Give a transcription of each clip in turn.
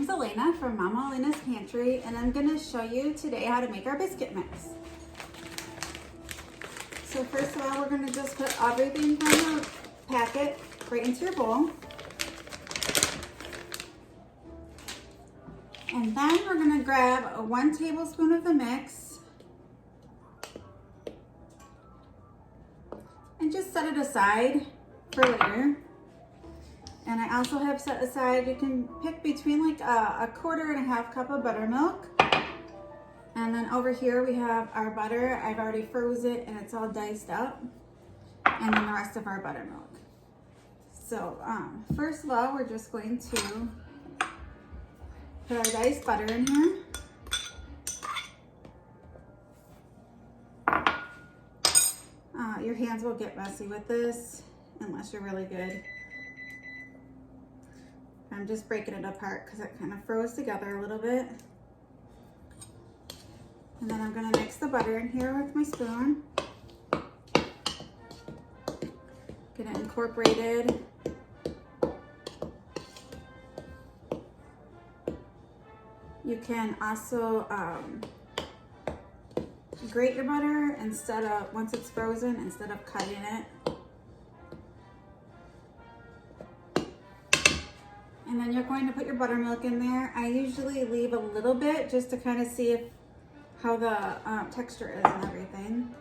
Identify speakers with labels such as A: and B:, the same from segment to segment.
A: Alana from Mama Alana's Pantry, and I'm going to show you today how to make our biscuit mix. So first of all, we're going to just put everything from the packet right into your bowl. And then we're going to grab 1 tablespoon of the mix and just set it aside for later. And I also have set aside, you can pick between like a 1.25 cup of buttermilk. And then over here we have our butter. I've already froze it and it's all diced up. And then the rest of our buttermilk. So first of all, we're just going to put our diced butter in here. Your hands will get messy with this unless you're really good. I'm just breaking it apart because it kind of froze together a little bit. And then I'm going to mix the butter in here with my spoon. Get it incorporated. You can also grate your butter once it's frozen, instead of cutting it. And then you're going to put your buttermilk in there. I usually leave a little bit just to kind of see how the texture is and everything.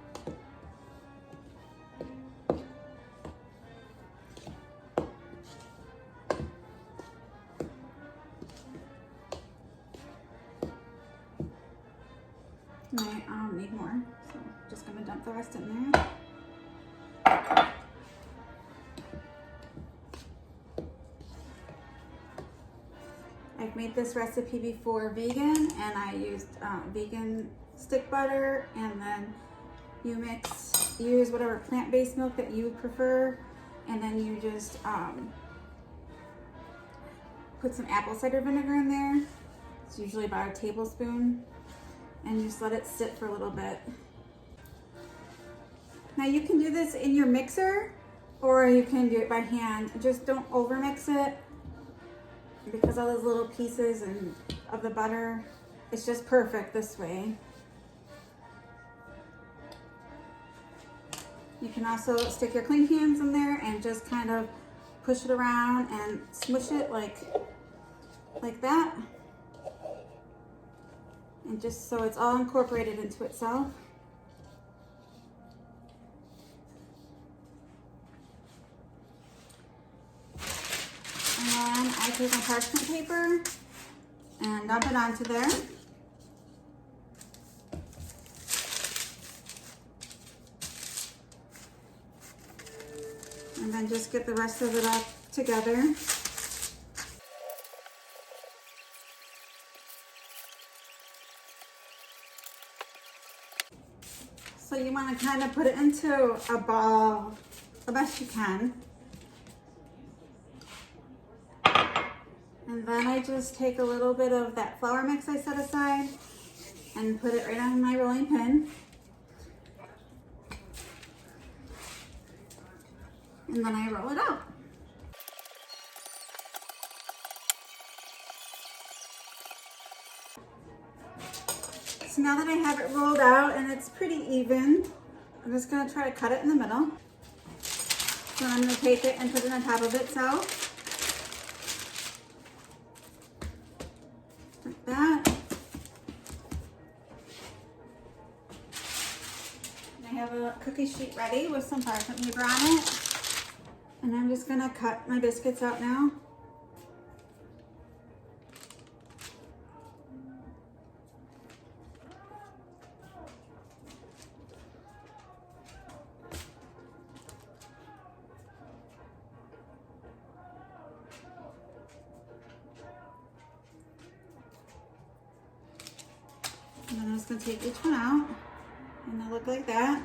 A: I need more, so I'm just going to dump the rest in there. I've made this recipe before vegan, and I used vegan stick butter, and then you use whatever plant-based milk that you prefer, and then you just put some apple cider vinegar in there. It's usually about 1 tablespoon, and just let it sit for a little bit. Now you can do this in your mixer, or you can do it by hand. Just don't over mix it, because all those little pieces of the butter, it's just perfect this way. You can also stick your clean hands in there and just kind of push it around and smush it like that. And just so it's all incorporated into itself. And then I take my parchment paper and dump it onto there. And then just get the rest of it up together. So you want to kind of put it into a ball the best you can. And then I just take a little bit of that flour mix I set aside and put it right on my rolling pin. And then I roll it out. So now that I have it rolled out and it's pretty even, I'm just going to try to cut it in the middle. So I'm going to take it and put it on top of itself. Like that. And I have a cookie sheet ready with some parchment paper on it. And I'm just going to cut my biscuits out now. And then I'm just going to take each one out, and they look like that.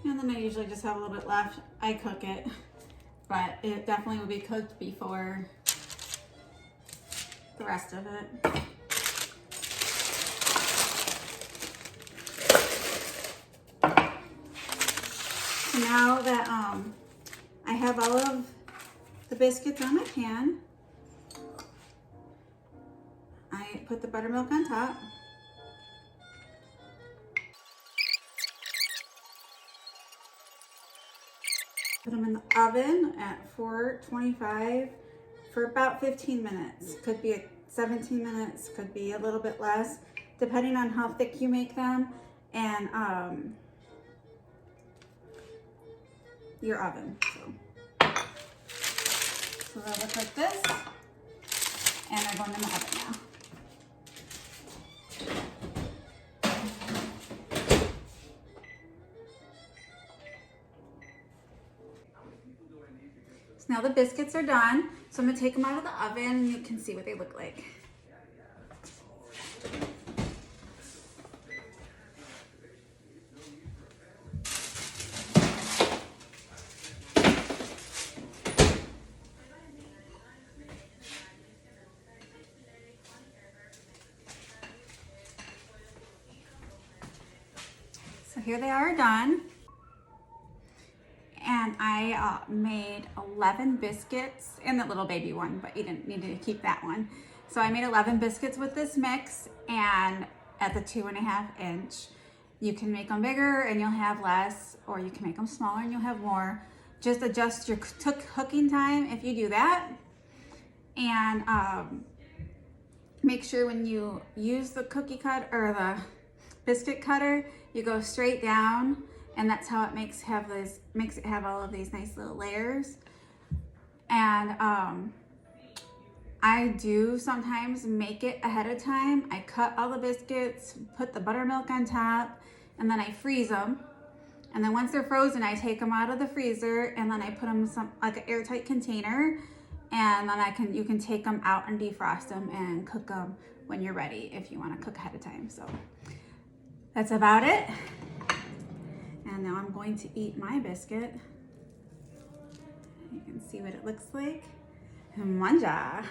A: And then I usually just have a little bit left. I cook it, but it definitely will be cooked before the rest of it. So now that I have all of the biscuits on my pan, I put the buttermilk on top. Put them in the oven at 425 for about 15 minutes. Could be 17 minutes, could be a little bit less, depending on how thick you make them and your oven. So they'll look like this, and they're going in the oven now. So now the biscuits are done. So I'm gonna take them out of the oven and you can see what they look like. So here they are done. And I made 11 biscuits and that little baby one, but you didn't need to keep that one. So I made 11 biscuits with this mix, and at the 2.5 inch. You can make them bigger and you'll have less, or you can make them smaller and you'll have more. Just adjust your cooking time if you do that. And make sure when you use the cookie cut or the biscuit cutter, you go straight down, and that's how it makes it have all of these nice little layers. And I do sometimes make it ahead of time. I cut all the biscuits, put the buttermilk on top, and then I freeze them. And then once they're frozen, I take them out of the freezer, and then I put them in like an airtight container, and then you can take them out and defrost them and cook them when you're ready if you want to cook ahead of time. So that's about it. And now I'm going to eat my biscuit. You can see what it looks like. Manja.